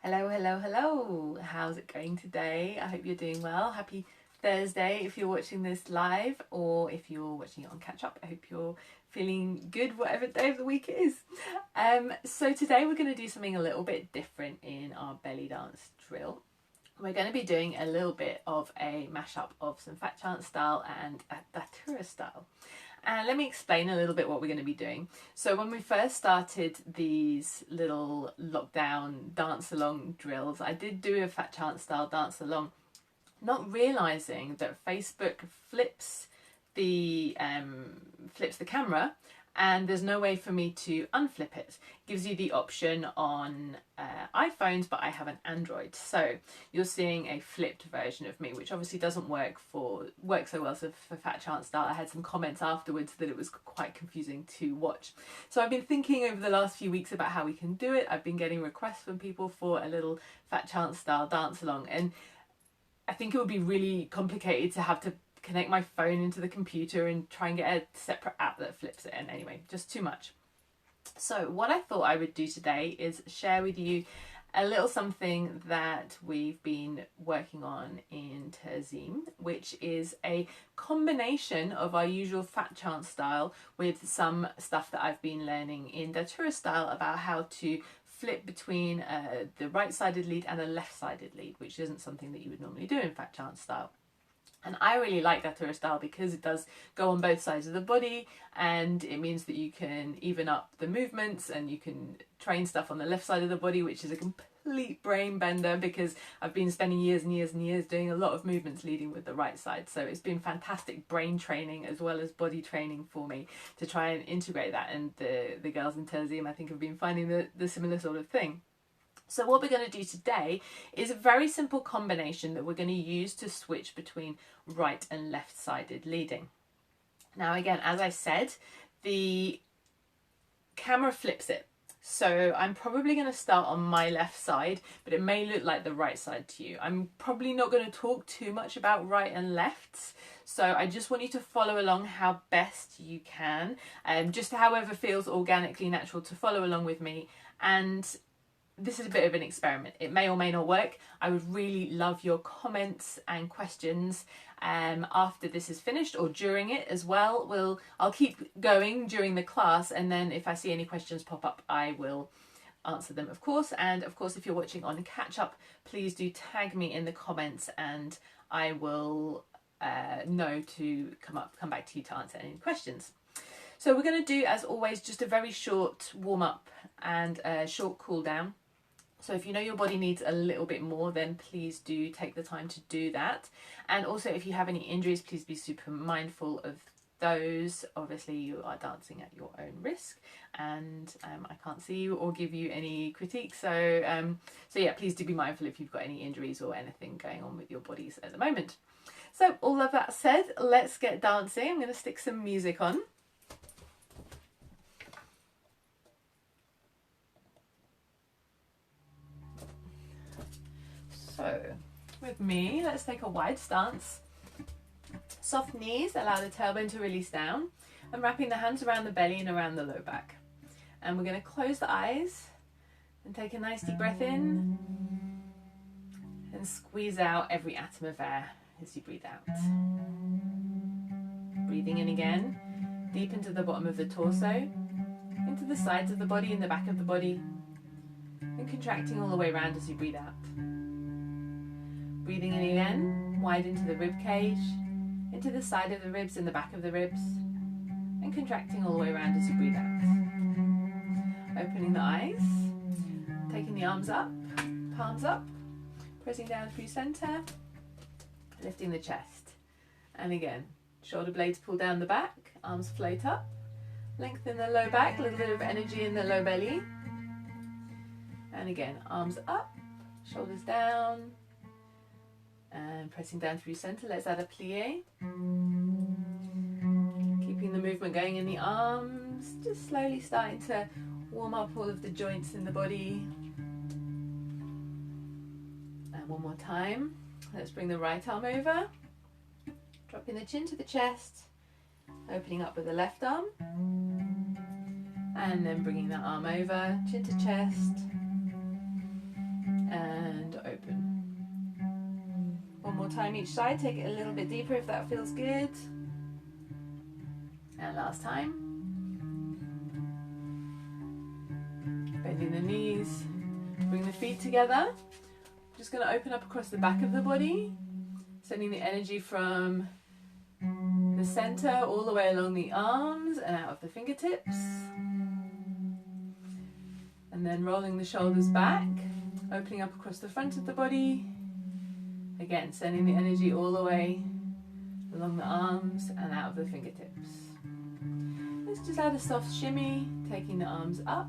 Hello, hello, hello. How's it going today? I hope you're doing well. Happy Thursday if you're watching this live, or if you're watching it on catch up. I hope you're feeling good whatever day of the week it is. So today we're going to do something a little bit different in our belly dance drill. We're going to be doing a little bit of a mashup of some fat chant style and a datura style. And let me explain a little bit what we're going to be doing. So when we first started these little lockdown dance along drills, I did do a fat chant style dance along, not realizing that Facebook flips the camera, and there's no way for me to unflip it. It gives you the option on iPhones, but I have an Android, so you're seeing a flipped version of me, which obviously doesn't work so well for fat chant style. I had some comments afterwards that it was quite confusing to watch. So I've been thinking over the last few weeks about how we can do it. I've been getting requests from people for a little fat chant style dance along, and I think it would be really complicated to have to connect my phone into the computer and try and get a separate app that flips it. And anyway, just too much. So what I thought I would do today is share with you a little something that we've been working on in Terzim, which is a combination of our usual fat chant style with some stuff that I've been learning in Datura style about how to flip between the right-sided lead and a left-sided lead, which isn't something that you would normally do in fat chant style. And I really like Datura style because it does go on both sides of the body, and it means that you can even up the movements and you can train stuff on the left side of the body, which is a complete brain bender because I've been spending years and years and years doing a lot of movements leading with the right side. So it's been fantastic brain training as well as body training for me to try and integrate that. And the girls in Terzim, I think, have been finding the similar sort of thing. So what we're going to do today is a very simple combination that we're going to use to switch between right and left-sided leading. Now again, as I said, the camera flips it. So I'm probably going to start on my left side, but it may look like the right side to you. I'm probably not going to talk too much about right and left. So I just want you to follow along how best you can, just however feels organically natural to follow along with me. And this is a bit of an experiment. It may or may not work. I would really love your comments and questions after this is finished, or during it as well. I'll keep going during the class, and then if I see any questions pop up, I will answer them, of course. And of course, if you're watching on catch up, please do tag me in the comments, and I will know to come back to you to answer any questions. So we're going to do, as always, just a very short warm up and a short cool down. So if you know your body needs a little bit more, then please do take the time to do that. And also, if you have any injuries, please be super mindful of those. Obviously, you are dancing at your own risk, and I can't see you or give you any critique. So yeah, please do be mindful if you've got any injuries or anything going on with your bodies at the moment. So all of that said, let's get dancing. I'm going to stick some music on. So with me, let's take a wide stance. Soft knees, allow the tailbone to release down, and wrapping the hands around the belly and around the low back. And we're going to close the eyes and take a nice deep breath in and squeeze out every atom of air as you breathe out. Breathing in again, deep into the bottom of the torso, into the sides of the body and the back of the body, and contracting all the way around as you breathe out. Breathing in again, wide into the rib cage, into the side of the ribs and the back of the ribs, and contracting all the way around as you breathe out. Opening the eyes, taking the arms up, palms up, pressing down through center, lifting the chest. And again, shoulder blades pull down the back, arms float up, lengthen the low back, a little bit of energy in the low belly. And again, arms up, shoulders down, and pressing down through center. Let's add a plie. Keeping the movement going in the arms, just slowly starting to warm up all of the joints in the body. And one more time. Let's bring the right arm over, dropping the chin to the chest, opening up with the left arm, and then bringing that arm over, chin to chest, more time each side. Take it a little bit deeper if that feels good. And last time. Bending the knees. Bring the feet together. Just going to open up across the back of the body. Sending the energy from the center all the way along the arms and out of the fingertips. And then rolling the shoulders back. Opening up across the front of the body. Again, sending the energy all the way along the arms and out of the fingertips. Let's just add a soft shimmy, taking the arms up.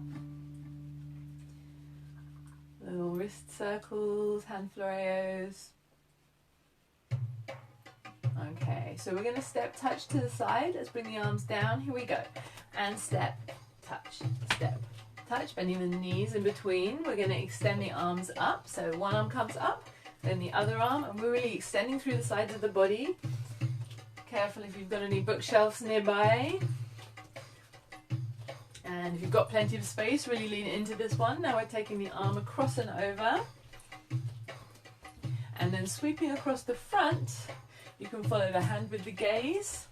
Little wrist circles, hand floreos. Okay, so we're going to step, touch to the side. Let's bring the arms down. Here we go. And step, touch, step, touch. Bending the knees in between. We're going to extend the arms up. So one arm comes up, then the other arm, and we're really extending through the sides of the body. Careful if you've got any bookshelves nearby. And if you've got plenty of space, really lean into this one. Now we're taking the arm across and over. And then sweeping across the front. You can follow the hand with the gaze.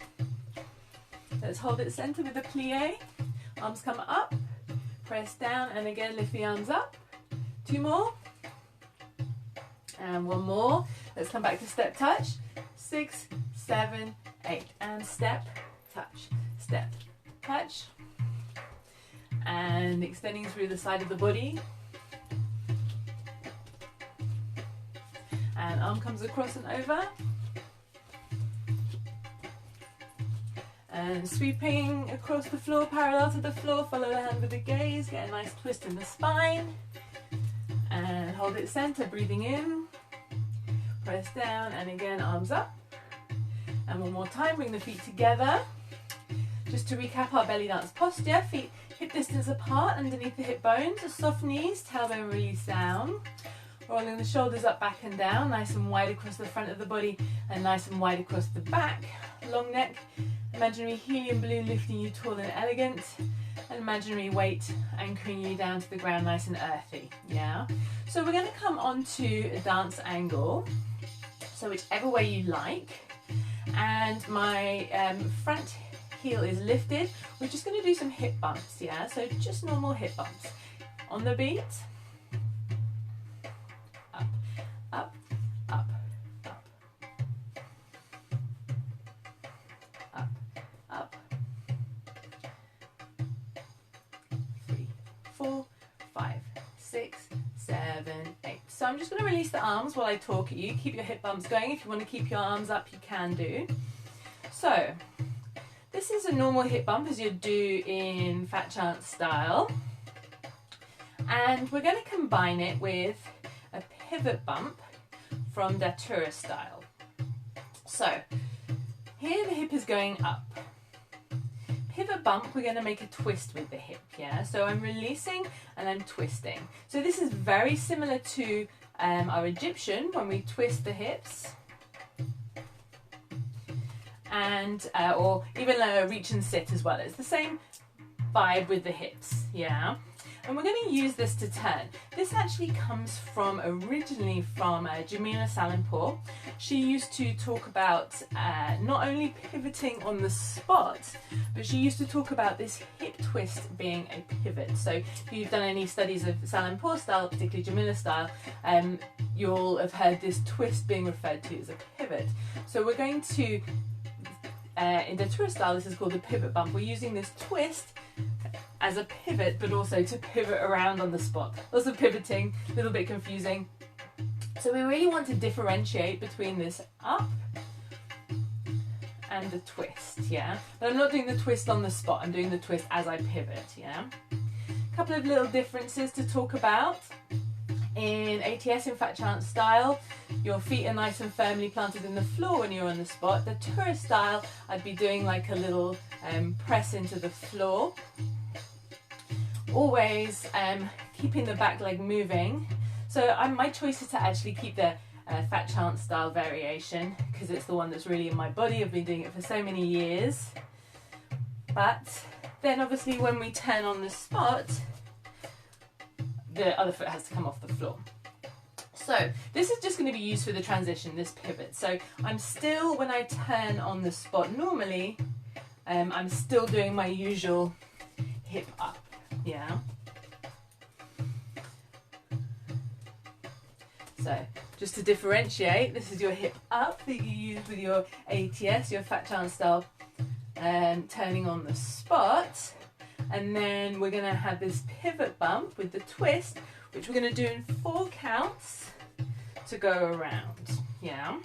Let's hold it center with a plie. Arms come up, press down, and again lift the arms up. 2 more. And 1 more. Let's come back to step, touch. 6, 7, 8. And step, touch, step, touch. And extending through the side of the body. And arm comes across and over. And sweeping across the floor, parallel to the floor, follow the hand with the gaze, get a nice twist in the spine. And hold it center, breathing in. Press down, and again, arms up. And 1 more time, bring the feet together. Just to recap our belly dance posture, feet hip distance apart underneath the hip bones, soft knees, tailbone release down. Rolling the shoulders up, back and down, nice and wide across the front of the body and nice and wide across the back. Long neck, imaginary helium balloon lifting you tall and elegant, and imaginary weight anchoring you down to the ground nice and earthy. Yeah. So we're going to come onto a dance angle, so whichever way you like. And my front heel is lifted. We're just going to do some hip bumps, yeah? So just normal hip bumps. On the beat. Up, up, up, up. Up, up. 3, 4, 5, 6, 7, 8. So I'm just going to release the arms while I talk at you. Keep your hip bumps going. If you want to keep your arms up, you can do. So this is a normal hip bump as you'd do in Fat Chance style. And we're going to combine it with a pivot bump from Datura style. So here the hip is going up. Pivot bump, we're going to make a twist with the hip, yeah? So I'm releasing and I'm twisting. So this is very similar to our Egyptian when we twist the hips. And or even a reach and sit as well. It's the same vibe with the hips, yeah? And we're going to use this to turn. This actually comes from originally from Jamila Salimpour. She used to talk about not only pivoting on the spot, but she used to talk about this hip twist being a pivot. So if you've done any studies of Salimpour style, particularly Jamila style, you'll have heard this twist being referred to as a pivot. So we're going to, in Datura style, this is called the pivot bump. We're using this twist as a pivot, but also to pivot around on the spot. Lots of pivoting, a little bit confusing. So we really want to differentiate between this up and the twist, yeah? But I'm not doing the twist on the spot, I'm doing the twist as I pivot, yeah? A couple of little differences to talk about. In ATS, in Fat Chance style, your feet are nice and firmly planted in the floor when you're on the spot. The tourist style, I'd be doing like a little press into the floor. Always keeping the back leg moving. So my choice is to actually keep the Fat Chance style variation because it's the one that's really in my body. I've been doing it for so many years. But then obviously when we turn on the spot, the other foot has to come off the floor. So this is just going to be used for the transition, this pivot. So I'm still, when I turn on the spot normally, I'm still doing my usual hip up, yeah. So just to differentiate, this is your hip up that you use with your ATS, your Fat Chance Style, turning on the spot. And then we're going to have this pivot bump with the twist, which we're going to do in 4 counts to go around, yeah.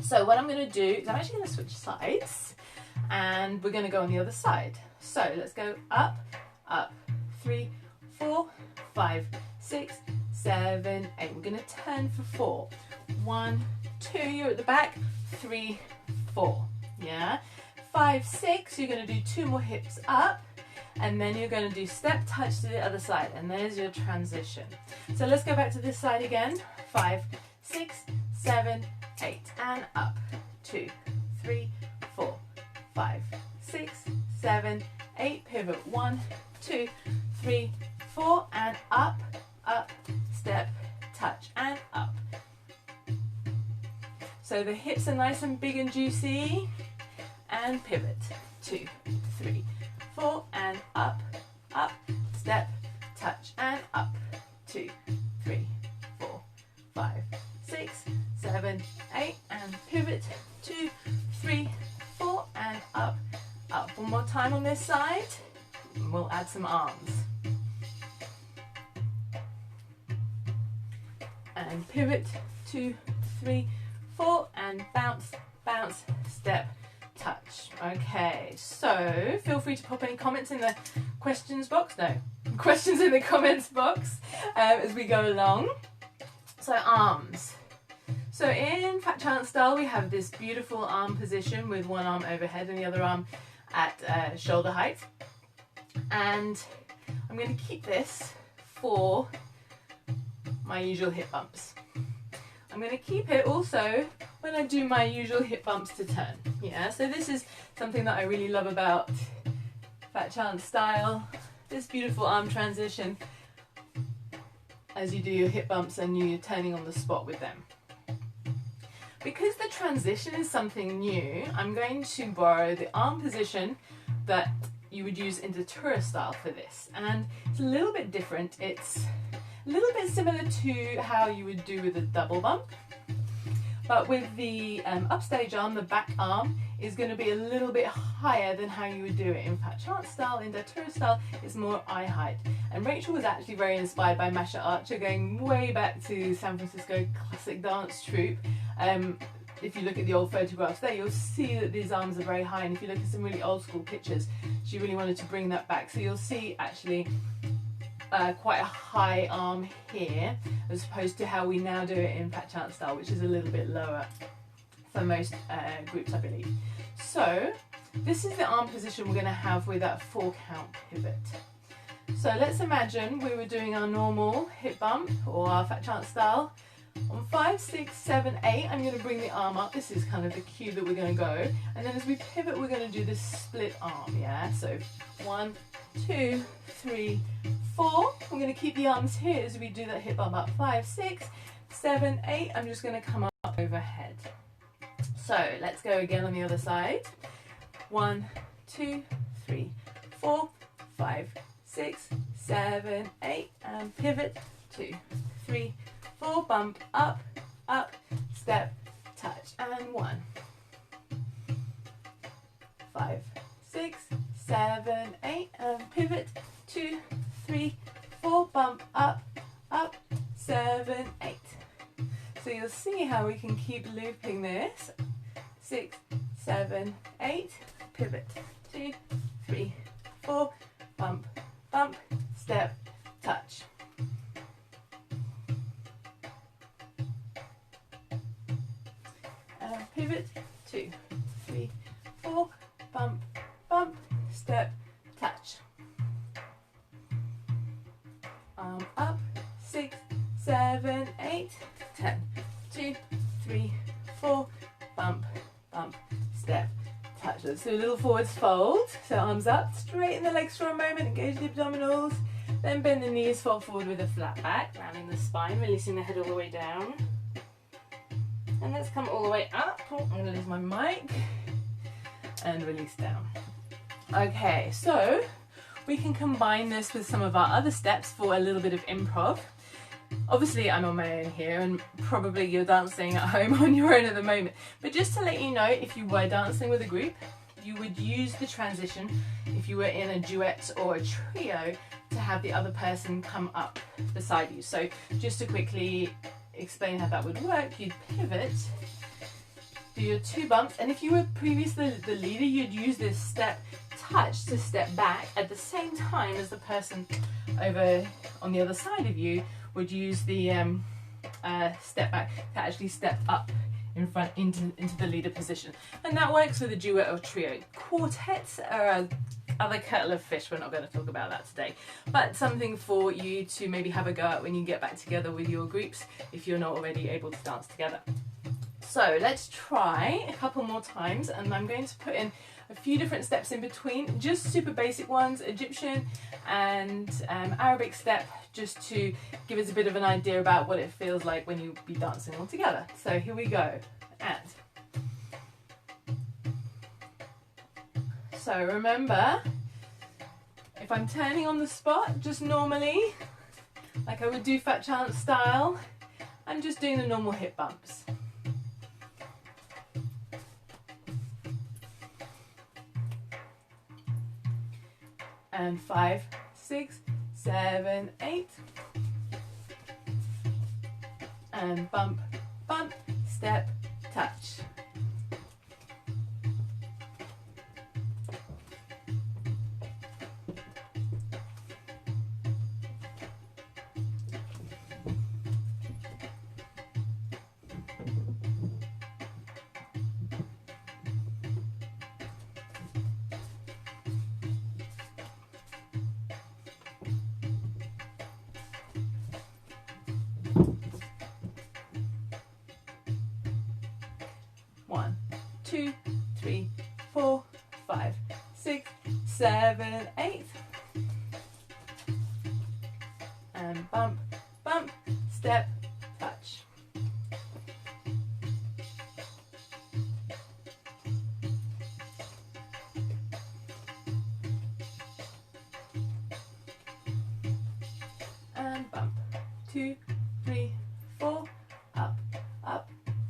So what I'm going to do is I'm actually going to switch sides and we're going to go on the other side. So let's go up, up, 3, 4, 5, 6, 7, 8. We're going to turn for 4. 1, 2, you're at the back, 3, 4, yeah. 5, 6, you're going to do 2 more hips up, and then you're going to do step touch to the other side, and there's your transition. So let's go back to this side again. 5, 6, 7, 8, and up. 2, 3, 4, 5, 6, 7, 8. Pivot. 1, 2, 3, 4, and up, up, step, touch, and up. So the hips are nice and big and juicy, and pivot. 2, 3, 4, and up, up, step, touch, and up. 2, 3, 4, 5, 6, 7, 8, and pivot. 2, 3, 4, and up, up. One more time on this side. We'll add some arms. And pivot. 2, 3, 4, and bounce, bounce, step, touch. Okay, so feel free to pop any comments in the questions box. No, questions in the comments box as we go along. So arms. So in Fat Chance Style we have this beautiful arm position with one arm overhead and the other arm at shoulder height. And I'm going to keep this for my usual hip bumps. I'm going to keep it also when I do my usual hip bumps to turn. Yeah, so this is something that I really love about Fat Chance Style, this beautiful arm transition as you do your hip bumps and you're turning on the spot with them. Because the transition is something new, I'm going to borrow the arm position that you would use in Datura Style for this, and it's a little bit different. It's a little bit similar to how you would do with a double bump, but with the upstage arm, the back arm is going to be a little bit higher than how you would do it in Fat Chance Style. In Datura Style, it's more eye height. And Rachel was actually very inspired by Masha Archer, going way back to San Francisco classic dance troupe. If you look at the old photographs there, you'll see that these arms are very high, and if you look at some really old school pictures, she really wanted to bring that back. So you'll see actually quite a high arm here, as opposed to how we now do it in Fat Chance Style, which is a little bit lower for most groups, I believe. So this is the arm position we're going to have with that 4-count pivot. So let's imagine we were doing our normal hip bump or our Fat Chance Style. On 5, 6, 7, 8, I'm going to bring the arm up. This is kind of the cue that we're going to go. And then as we pivot, we're going to do this split arm, yeah? So 1, 2, 3, 4. We're going to keep the arms here as we do that hip bump up. 5, 6, 7, 8. I'm just going to come up overhead. So let's go again on the other side. 1, 2, 3, 4, 5, 6, 7, 8, and pivot. 2, 3, 4, bump, up, up, step, touch, and 1. 5, 6, 7, 8, and pivot. 2, 3, 4, bump, up, up, 7, 8. So you'll see how we can keep looping this. 6, 7, 8, pivot. 2, 3, 4, bump, bump, step, touch. Pivot, 2, 3, 4, bump, bump, step, touch. Arm up, 6, 7, 8, 10. 2, 3, 4, bump, bump, step, touch. Let's do a little forwards fold. So arms up, straighten the legs for a moment, engage the abdominals. Then bend the knees, fall forward with a flat back, rounding the spine, releasing the head all the way down. And let's come all the way up. Oh, I'm going to lose my mic. And release down. Okay, so we can combine this with some of our other steps for a little bit of improv. Obviously I'm on my own here and probably you're dancing at home on your own at the moment, but just to let you know, if you were dancing with a group, you would use the transition if you were in a duet or a trio to have the other person come up beside you. So just to quickly explain how that would work, you'd pivot, do your 2 bumps, and if you were previously the leader, you'd use this step touch to step back at the same time as the person over on the other side of you would use the step back to actually step up in front into the leader position. And that works with a duet or trio. Quartets are other kettle of fish. We're not going to talk about that today, but something for you to maybe have a go at when you get back together with your groups if you're not already able to dance together. So let's try a couple more times, and I'm going to put in a few different steps in between, just super basic ones, Egyptian and Arabic step, just to give us a bit of an idea about what it feels like when you be dancing all together. So here we go. And so remember, if I'm turning on the spot, just normally, like I would do Fat Chance style, I'm just doing the normal hip bumps. And 5, 6, 7, 8. And bump, bump, step, touch. One, 2, 3, 4, 5, 6, 7, 8. And bump, bump, step, touch. And bump, 2, 3, 4, up, up,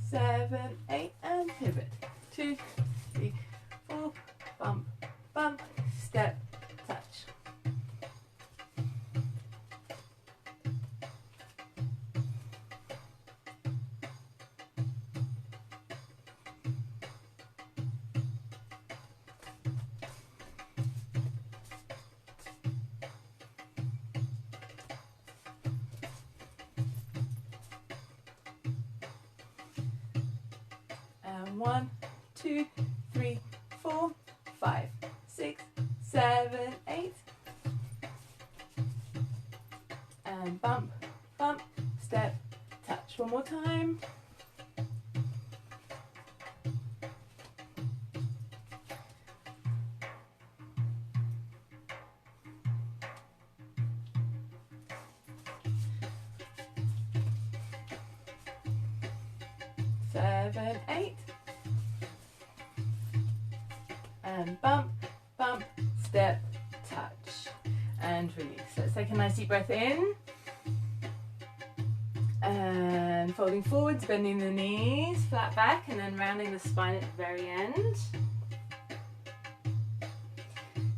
7, 8, and pivot. 2, 3, 4, bump, bump, step, touch. And 1, 2, 3, 4, 5, 6, 7, 8. And bump, bump, step, touch. One more time. Seven, 8. And bump, bump, step, touch. And release. Let's take a nice deep breath in. And folding forwards, bending the knees, flat back, and then rounding the spine at the very end.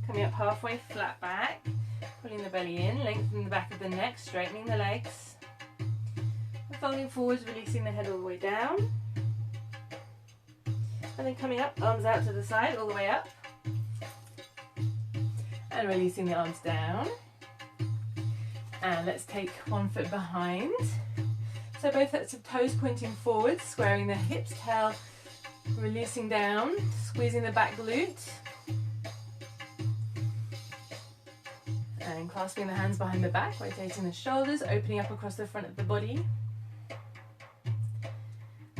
Coming up halfway, flat back, pulling the belly in, lengthening the back of the neck, straightening the legs. And folding forwards, releasing the head all the way down. And then coming up, arms out to the side, all the way up. And releasing the arms down. And let's take one foot behind. So both sets of toes pointing forward, squaring the hips, tail releasing down, squeezing the back glute. And clasping the hands behind the back, rotating the shoulders, opening up across the front of the body.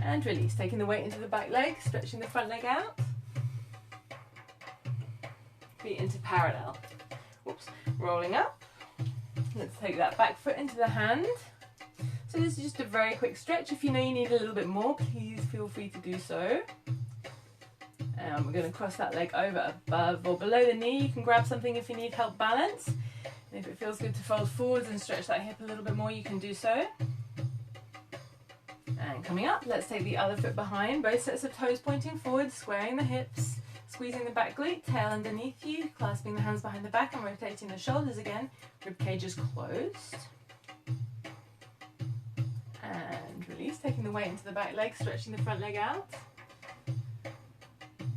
And release, taking the weight into the back leg, stretching the front leg out. Feet into parallel. Whoops. Rolling up, Let's take that back foot into the hand. So this is just a very quick stretch. If you know you need a little bit more, please feel free to do so. And we're going to cross that leg over above or below the knee. You can grab something if you need help balance. And if it feels good to fold forwards and stretch that hip a little bit more, you can do so. And coming up, let's take the other foot behind, both sets of toes pointing forward, squaring the hips, squeezing the back glute, tail underneath you, clasping the hands behind the back and rotating the shoulders again. Rib cage is closed. And release, taking the weight into the back leg, stretching the front leg out.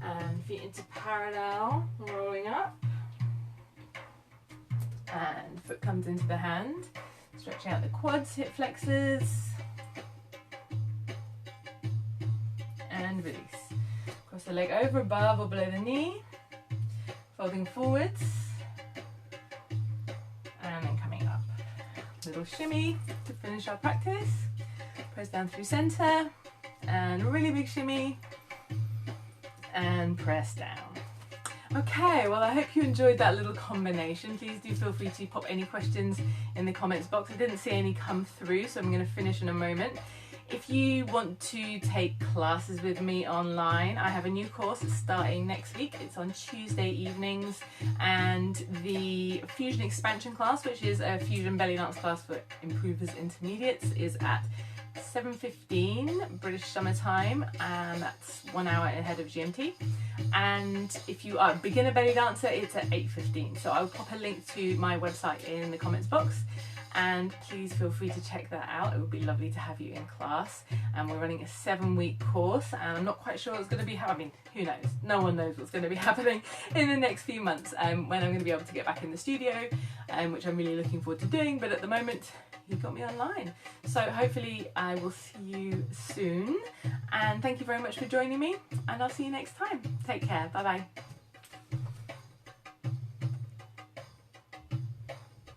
And feet into parallel, rolling up. And foot comes into the hand, stretching out the quads, hip flexors. And release. Cross the leg over, above or below the knee. Folding forwards. And then coming up. Little shimmy to finish our practice. Press down through center. And a really big shimmy. And press down. Okay, well I hope you enjoyed that little combination. Please do feel free to pop any questions in the comments box. I didn't see any come through, so I'm going to finish in a moment. If you want to take classes with me online, I have a new course that's starting next week. It's on Tuesday evenings, and the Fusion Expansion class, which is a Fusion belly dance class for improvers intermediates, is at 7:15 British Summer Time, and that's 1 hour ahead of GMT. And if you are a beginner belly dancer, it's at 8:15. So I'll pop a link to my website in the comments box, and please feel free to check that out. It would be lovely to have you in class. And we're running a 7-week course, and I'm not quite sure what's going to be happening. Who knows? No one knows what's going to be happening in the next few months, when I'm going to be able to get back in the studio, which I'm really looking forward to doing. But at the moment, you've got me online. So hopefully I will see you soon. And thank you very much for joining me, and I'll see you next time. Take care. Bye bye.